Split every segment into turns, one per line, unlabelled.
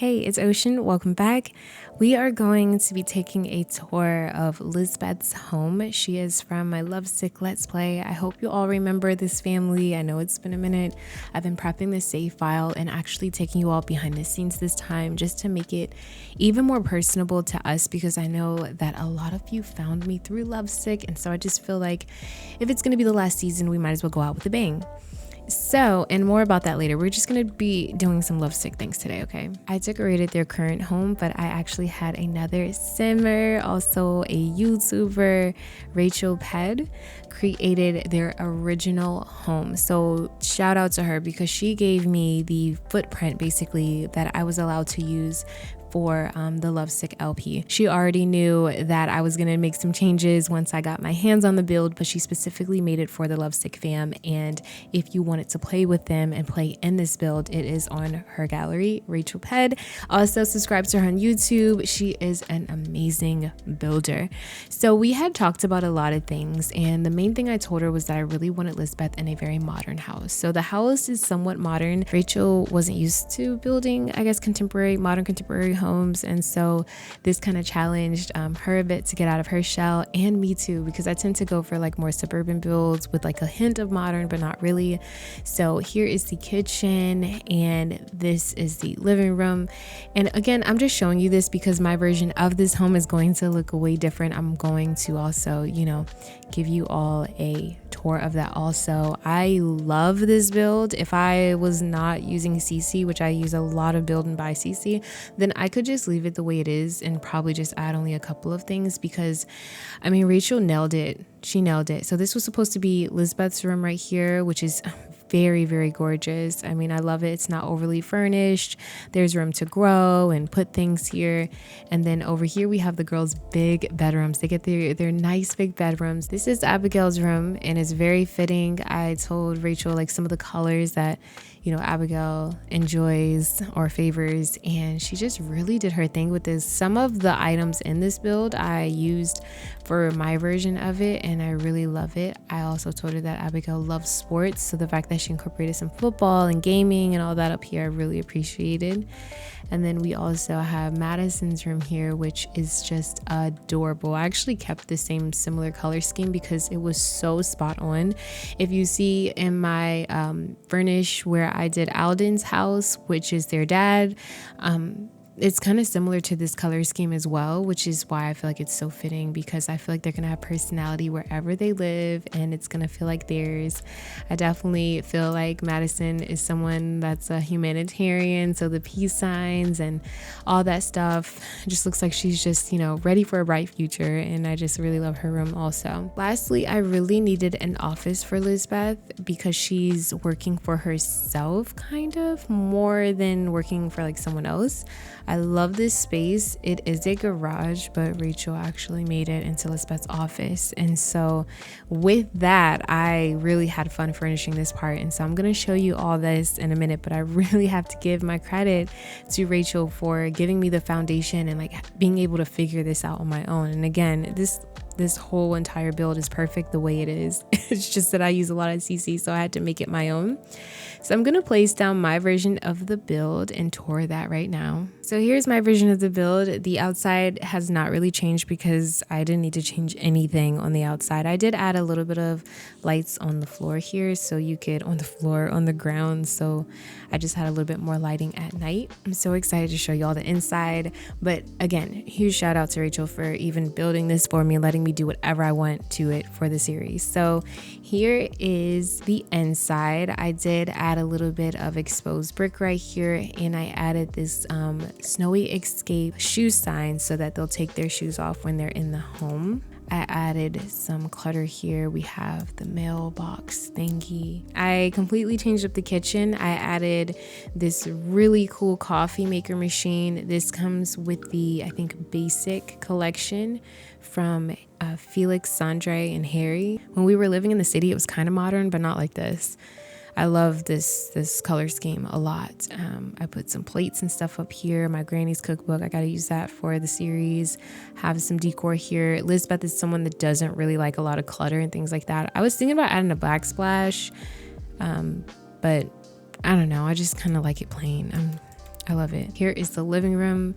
Hey, it's Ocean. Welcome back. We are going to be taking a tour of Lisbeth's home. She is from my Lovesick Let's Play. I hope you all remember this family. I know it's been a minute. I've been prepping the save file and actually taking you all behind the scenes this time just to make it even more personable to us, because I know that a lot of you found me through Lovesick, and so I just feel like if it's going to be the last season, we might as well go out with a bang. So, and more about that later. We're just going to be doing some Lovesick things today, okay? I decorated their current home, but I actually had another simmer, also a YouTuber, rachelpedd, created their original home. So shout out to her because she gave me the footprint basically that I was allowed to use for the Lovesick LP. She already knew that I was gonna make some changes once I got my hands on the build, but she specifically made it for the Lovesick fam. And if you wanted to play with them and play in this build, it is on her gallery, rachelpedd. Also subscribe to her on YouTube. She is an amazing builder. So we had talked about a lot of things, and the main thing I told her was that I really wanted Lisbeth in a very modern house. So the house is somewhat modern. Rachel wasn't used to building, I guess, modern contemporary homes, and so this kind of challenged her a bit to get out of her shell, and me too, because I tend to go for like more suburban builds with like a hint of modern but not really. So here is the kitchen, and this is the living room. And again, I'm just showing you this because my version of this home is going to look way different. I'm going to also, give you all a tour of that also. I love this build. If I was not using CC, which I use a lot of build and buy CC, then I could just leave it the way it is and probably just add only a couple of things, because I mean, Rachel nailed it. She nailed it. So this was supposed to be Lisbeth's room right here, which is very, very gorgeous. I mean, I love it. It's not overly furnished. There's room to grow and put things here. And then over here we have the girls' big bedrooms. They get their nice big bedrooms. This is Abigail's room, and it's very fitting. I told Rachel like some of the colors that Abigail enjoys or favors, and she just really did her thing with this. Some of the items in this build I used for my version of it, and I really love it. I also told her that Abigail loves sports, so the fact that she incorporated some football and gaming and all that up here, I really appreciated. And then we also have Madison's room here, which is just adorable. I actually kept the same similar color scheme because it was so spot on. If you see in my furnish where I did Alden's house, which is their dad, it's kind of similar to this color scheme as well, which is why I feel like it's so fitting, because I feel like they're gonna have personality wherever they live and it's gonna feel like theirs. I definitely feel like Madison is someone that's a humanitarian, so the peace signs and all that stuff just looks like she's just ready for a bright future, and I just really love her room also. Lastly, I really needed an office for Lisbeth because she's working for herself kind of more than working for like someone else. I love this space. It is a garage, but Rachel actually made it into Lisbeth's office. And so with that, I really had fun furnishing this part. And so I'm going to show you all this in a minute, but I really have to give my credit to Rachel for giving me the foundation and like being able to figure this out on my own. And again, this whole entire build is perfect the way it is. It's just that I use a lot of CC, so I had to make it my own. So I'm going to place down my version of the build and tour that right now. So here's my version of the build. The outside has not really changed because I didn't need to change anything on the outside. I did add a little bit of lights on the floor here, so you could on the ground. So I just had a little bit more lighting at night. I'm so excited to show you all the inside. But again, huge shout out to Rachel for even building this for me and letting me do whatever I want to it for the series. So here is the inside. I did add a little bit of exposed brick right here, and I added this snowy escape shoe sign so that they'll take their shoes off when they're in the home. I added some clutter here. We have the mailbox thingy. I completely changed up the kitchen. I added this really cool coffee maker machine. This comes with the, I think, basic collection from felixandre and harrie. When we were living in the city, it was kind of modern, but not like this. I love this color scheme a lot. I put some plates and stuff up here. My granny's cookbook, I gotta use that for the series. Have some decor here. Lisbeth is someone that doesn't really like a lot of clutter and things like that. I was thinking about adding a backsplash, but I don't know. I just kind of like it plain. I love it. Here is the living room.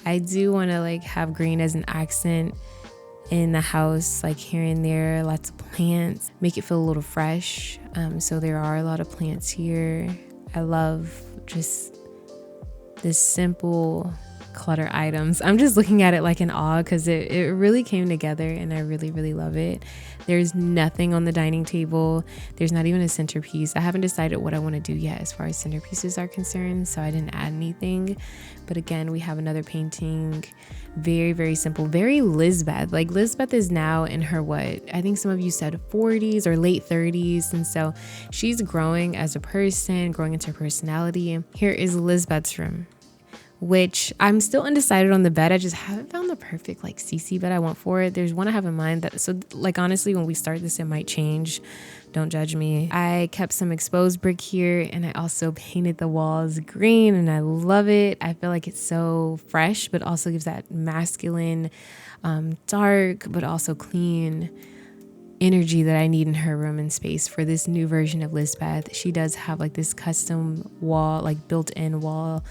I do want to like have green as an accent in the house, like here and there, lots of plants, make it feel a little fresh. So there are a lot of plants here. I love just this simple clutter items. I'm just looking at it like in awe because it really came together, and I really love it. There's nothing on the dining table. There's not even a centerpiece. I haven't decided what I want to do yet as far as centerpieces are concerned, so I didn't add anything. But again, we have another painting. Very simple, very Lisbeth. Like Lisbeth is now in her, what I think some of you said 40s or late 30s, and so she's growing as a person, growing into her personality. Here is Lisbeth's room, which I'm still undecided on the bed. I just haven't found the perfect like CC bed I want for it. There's one I have in mind that, so like honestly, when we start this, it might change. Don't judge me. I kept some exposed brick here, and I also painted the walls green, and I love it. I feel like it's so fresh, but also gives that masculine, dark, but also clean energy that I need in her room and space for this new version of Lisbeth. She does have like this custom wall, like built-in wall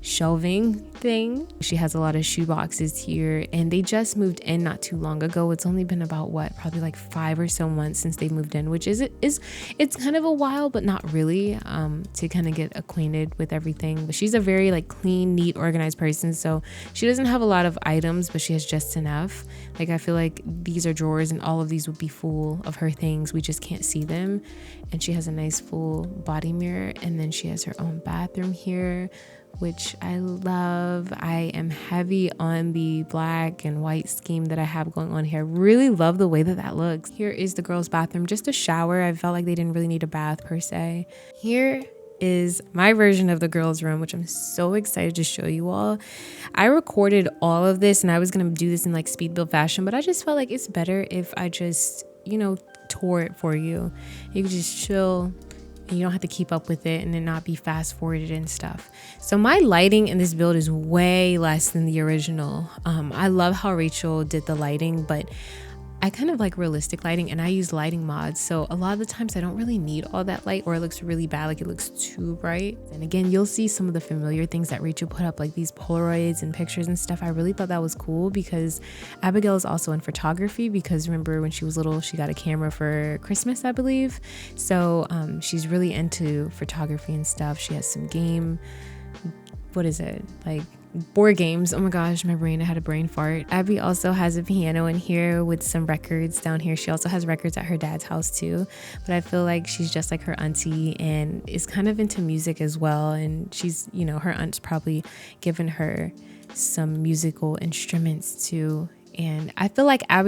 shelving thing. She has a lot of shoe boxes here, and they just moved in not too long ago. It's only been about probably like 5 or so months since they moved in, which is it's kind of a while, but not really, to kind of get acquainted with everything. But she's a very like clean, neat, organized person, so she doesn't have a lot of items, but she has just enough. Like I feel like these are drawers, and all of these would be full of her things. We just can't see them. And she has a nice full body mirror, and then she has her own bathroom here, which I love. I am heavy on the black and white scheme that I have going on here. Really love the way that looks. Here is the girls' bathroom, just a shower. I felt like they didn't really need a bath per se. Here is my version of the girls' room, which I'm so excited to show you all. I recorded all of this, and I was gonna do this in like speed build fashion, but I just felt like it's better if I just, tour it for you. You can just chill, and you don't have to keep up with it and then not be fast forwarded and stuff. So my lighting in this build is way less than the original. I love how Rachel did the lighting, but I kind of like realistic lighting, and I use lighting mods. So a lot of the times I don't really need all that light, or it looks really bad, like it looks too bright. And again, you'll see some of the familiar things that Rachel put up, like these Polaroids and pictures and stuff. I really thought that was cool because Abigail is also in photography, because remember when she was little, she got a camera for Christmas, I believe. So she's really into photography and stuff. She has some like board games. Oh my gosh, I had a brain fart. Abby also has a piano in here with some records down here. She also has records at her dad's house too, but I feel like she's just like her auntie and is kind of into music as well. And she's, her aunt's probably given her some musical instruments too. And I feel like I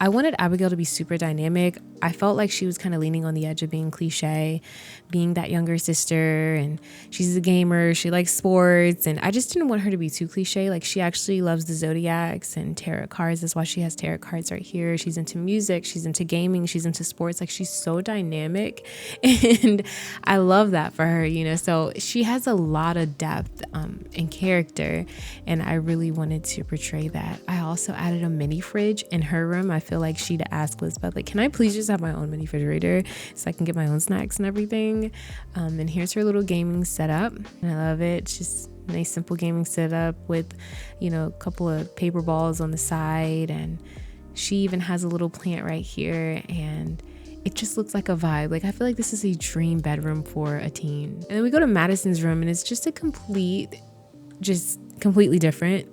wanted Abigail to be super dynamic. I felt like she was kind of leaning on the edge of being cliche, being that younger sister, and she's a gamer, she likes sports, and I just didn't want her to be too cliche. Like she actually loves the zodiacs and tarot cards. That's why she has tarot cards right here. She's into music, she's into gaming, she's into sports. Like she's so dynamic, and I love that for her, so she has a lot of depth and character, and I really wanted to portray that. I also added a mini fridge in her room. I feel like she'd ask Lisbeth, like, can I please just have my own mini refrigerator so I can get my own snacks and everything. And here's her little gaming setup, and I love it. It's just a nice simple gaming setup with a couple of paper balls on the side, and she even has a little plant right here, and it just looks like a vibe. Like I feel like this is a dream bedroom for a teen. And then we go to Madison's room, and it's just completely different.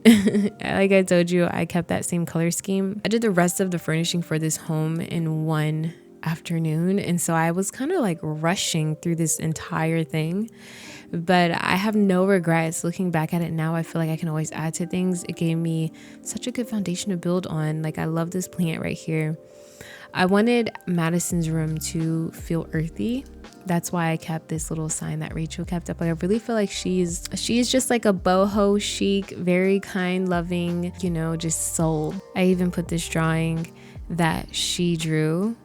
Like I told you, I kept that same color scheme. I did the rest of the furnishing for this home in one afternoon, and so I was kind of like rushing through this entire thing, but I have no regrets. Looking back at it now, I feel like I can always add to things. It gave me such a good foundation to build on. Like I love this plant right here. I wanted Madison's room to feel earthy. That's why I kept this little sign that Rachel kept up. Like I really feel like she's just like a boho chic, very kind, loving, just soul. I even put this drawing that she drew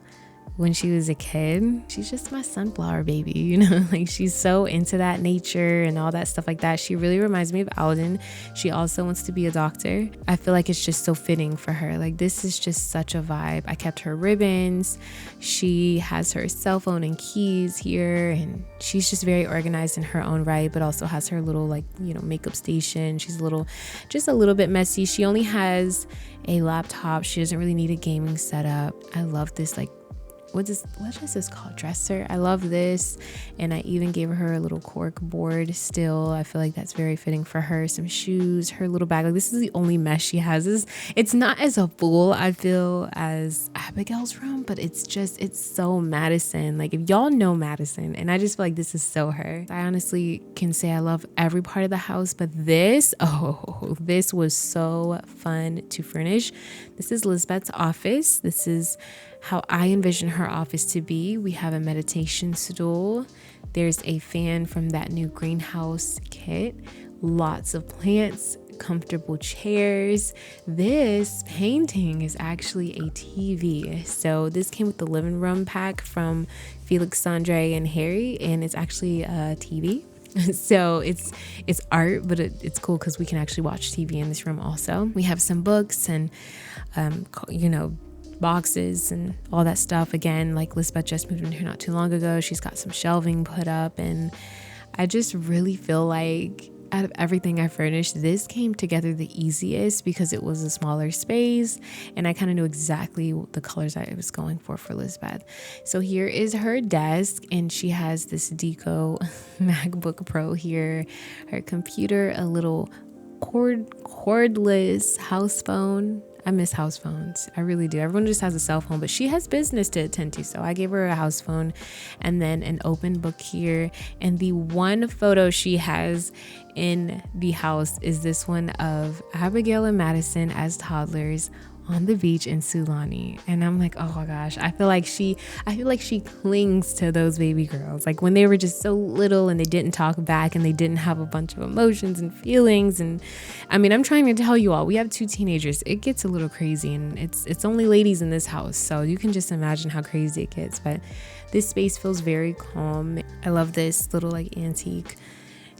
when she was a kid. She's just my sunflower baby, you know, like she's so into that nature and all that stuff like that. She really reminds me of Alden. She also wants to be a doctor. I feel like it's just so fitting for her. Like this is just such a vibe. I kept her ribbons. She has her cell phone and keys here, and she's just very organized in her own right, but also has her little like, you know, makeup station. She's just a little bit messy. She only has a laptop. She doesn't really need a gaming setup. I love this, like, what is this called, dresser. I love this. And I even gave her a little cork board still. I feel like that's very fitting for her. Some shoes, her little bag. Like this is the only mess she has. It's not as a full, I feel, as Abigail's room, but it's so Madison. Like if y'all know Madison, and I just feel like this is so her. I honestly can say I love every part of the house, but this was so fun to furnish. This is Lisbeth's office. This is how I envision her office to be. We have a meditation stool. There's a fan from that new greenhouse kit. Lots of plants, comfortable chairs. This painting is actually a TV. So this came with the living room pack from Felixandre and Harrie, and it's actually a TV. So it's art, but it's cool because we can actually watch TV in this room also. We have some books and boxes and all that stuff. Again, like Lisbeth just moved in here not too long ago. She's got some shelving put up, and I just really feel like out of everything I furnished, this came together the easiest because it was a smaller space and I kind of knew exactly the colors I was going for Lisbeth. So here is her desk, and she has this Deco MacBook Pro here, her computer, a little cordless house phone. I miss house phones. I really do. Everyone just has a cell phone, but she has business to attend to. So I gave her a house phone, and then an open book here. And the one photo she has in the house is this one of Abigail and Madison as toddlers on the beach in Sulani. And I'm like, oh my gosh, I feel like she clings to those baby girls. Like when they were just so little and they didn't talk back and they didn't have a bunch of emotions and feelings. And I mean, I'm trying to tell you all, we have 2 teenagers. It gets a little crazy, and it's only ladies in this house. So you can just imagine how crazy it gets. But this space feels very calm. I love this little like antique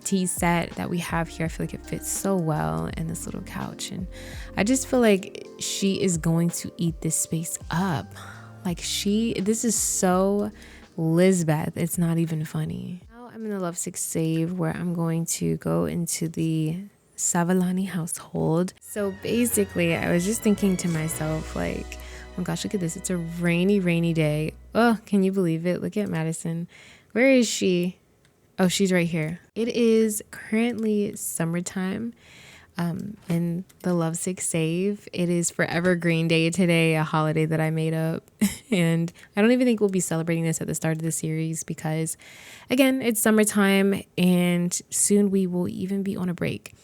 tea set that we have here. I feel like it fits so well, and this little couch, and I just feel like she is going to eat this space up. Like this is so Lisbeth, it's not even funny. Now I'm in the lovesick save where I'm going to go into the Savalani household. So basically I was just thinking to myself, like, oh my gosh, look at this, it's a rainy day. Oh, can you believe it? Look at Madison. Where is she? Oh, she's right here. It is currently summertime in the lovesick save. It is Forever Green Day today, a holiday that I made up. And I don't even think we'll be celebrating this at the start of the series because, again, it's summertime and soon we will even be on a break.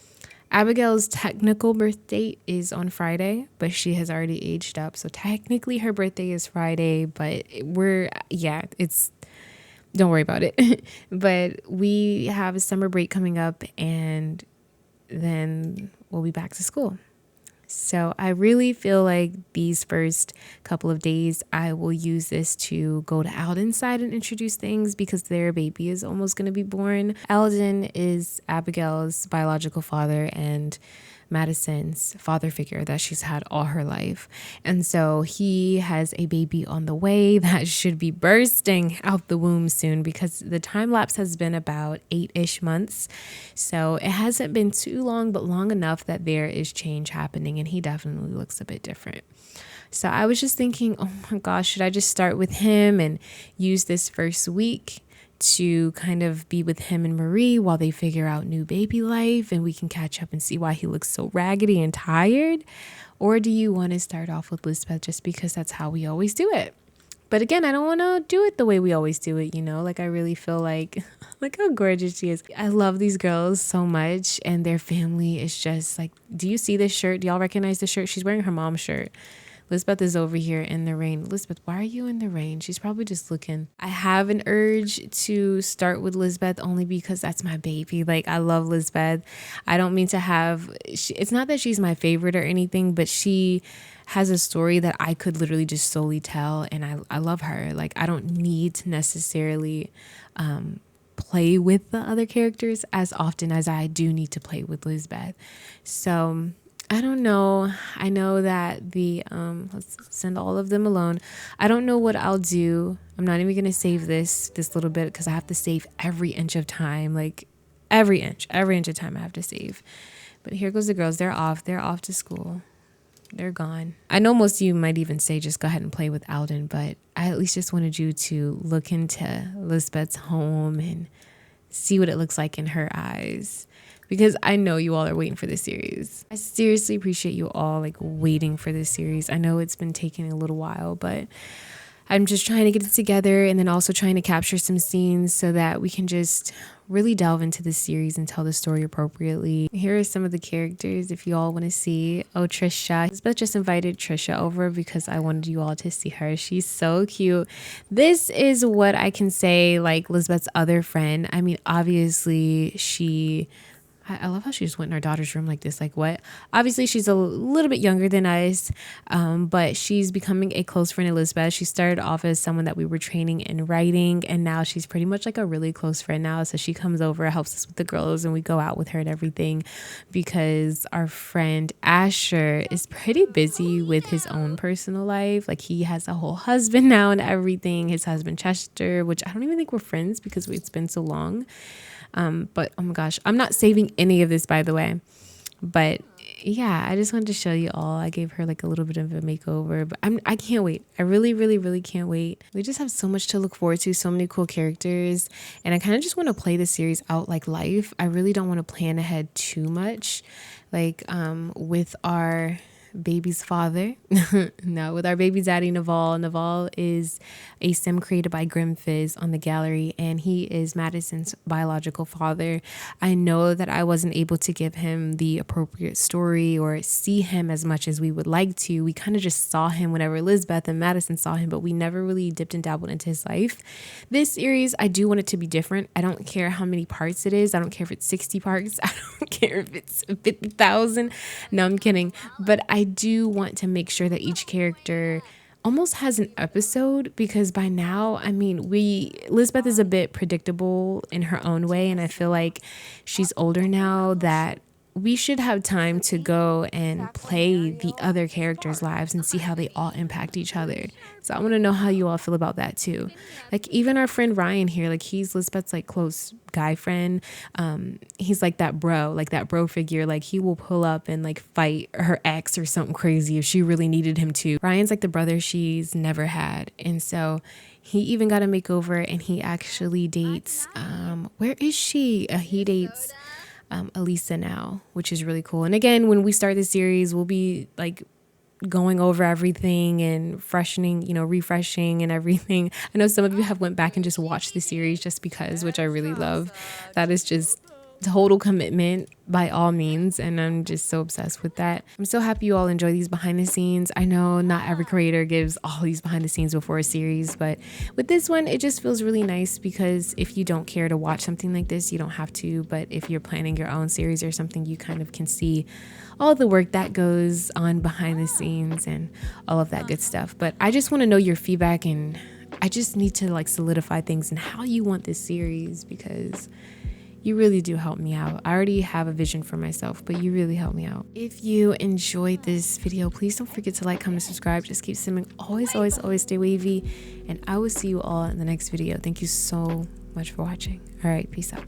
Abigail's technical birth date is on Friday, but she has already aged up. So technically her birthday is Friday, but don't worry about it. But we have a summer break coming up, and then we'll be back to school. So I really feel like these first couple of days, I will use this to go to Alden's side and introduce things because their baby is almost going to be born. Alden is Abigail's biological father and Madison's father figure that she's had all her life. And so he has a baby on the way that should be bursting out the womb soon because the time lapse has been about 8-ish months. So it hasn't been too long, but long enough that there is change happening, and he definitely looks a bit different. So I was just thinking, oh my gosh, should I just start with him and use this first week to kind of be with him and Marie while they figure out new baby life and we can catch up and see why he looks so raggedy and tired? Or do you want to start off with Lisbeth just because that's how we always do it? But again, I don't want to do it the way we always do it, you know? Like I really feel like, look how gorgeous she is. I love these girls so much, and their family is just like, do you see this shirt? Do y'all recognize the shirt? She's wearing her mom's shirt. Lisbeth is over here in the rain. Lisbeth, why are you in the rain? She's probably just looking. I have an urge to start with Lisbeth only because that's my baby. Like, I love Lisbeth. I don't mean to have, it's not that she's my favorite or anything, but she has a story that I could literally just solely tell, and I love her. Like, I don't need to necessarily play with the other characters as often as I do need to play with Lisbeth. So I don't know. I know that let's send all of them alone. I don't know what I'll do. I'm not even gonna save this little bit because I have to save every inch of time. Like every inch of time I have to save. But here goes the girls. They're off to school. They're gone. I know most of you might even say just go ahead and play with Alden, but I at least just wanted you to look into Lisbeth's home and see what it looks like in her eyes, because I know you all are waiting for this series. I seriously appreciate you all like waiting for this series. I know it's been taking a little while, but I'm just trying to get it together, and then also trying to capture some scenes so that we can just really delve into the series and tell the story appropriately. Here are some of the characters if you all want to see. Oh, Trisha. Elizabeth just invited Trisha over because I wanted you all to see her. She's so cute. This is what I can say, like Elizabeth's other friend. I mean, obviously I love how she just went in our daughter's room like this. Like, what? Obviously, she's a little bit younger than us, but she's becoming a close friend of Elizabeth. She started off as someone that we were training in writing, and now she's pretty much like a really close friend now. So she comes over, helps us with the girls, and we go out with her and everything, because our friend Asher is pretty busy with his own personal life. Like, he has a whole husband now and everything. His husband, Chester, which I don't even think we're friends because it's been so long. But oh my gosh, I'm not saving any of this, by the way. But yeah, I just wanted to show you all. I gave her like a little bit of a makeover, but I can't wait. I really, really, really can't wait. We just have so much to look forward to, so many cool characters, and I kind of just want to play the series out like life. I really don't want to plan ahead too much, like with our baby's father. No, with our baby daddy Naval. Naval is a sim created by 𝘰𝘱𝘦𝘯 on the gallery, and he is Madison's biological father. I know that I wasn't able to give him the appropriate story or see him as much as we would like to. We kind of just saw him whenever Elizabeth and Madison saw him, but we never really dipped and dabbled into his life. This series, I do want it to be different. I don't care how many parts it is. I don't care if it's 60 parts. I don't care if it's 50,000. No, I'm kidding. But I do want to make sure that each character almost has an episode, because by now, I mean, Elizabeth is a bit predictable in her own way, and I feel like she's older now that we should have time to go and play the other characters' lives and see how they all impact each other. So I want to know how you all feel about that too. Like, even our friend Ryan here, like, he's Lisbeth's like close guy friend. He's like that bro figure. Like, he will pull up and like fight her ex or something crazy if she really needed him to. Ryan's like the brother she's never had. And so he even got a makeover, and he actually dates, where is she? He dates Elisa now, which is really cool. And again, when we start the series, we'll be like going over everything and refreshing and everything. I know some of you have went back and just watched the series just because, which I really love. That is just total commitment by all means, and I'm just so obsessed with that. I'm so happy you all enjoy these behind the scenes. I know not every creator gives all these behind the scenes before a series, but with this one, it just feels really nice, because if you don't care to watch something like this, you don't have to, but if you're planning your own series or something, you kind of can see all the work that goes on behind the scenes and all of that good stuff. But I just want to know your feedback, and I just need to like solidify things and how you want this series, because you really do help me out. I already have a vision for myself, but you really help me out. If you enjoyed this video, please don't forget to like, comment, subscribe. Just keep simming. Always, always, always stay wavy. And I will see you all in the next video. Thank you so much for watching. All right, peace out.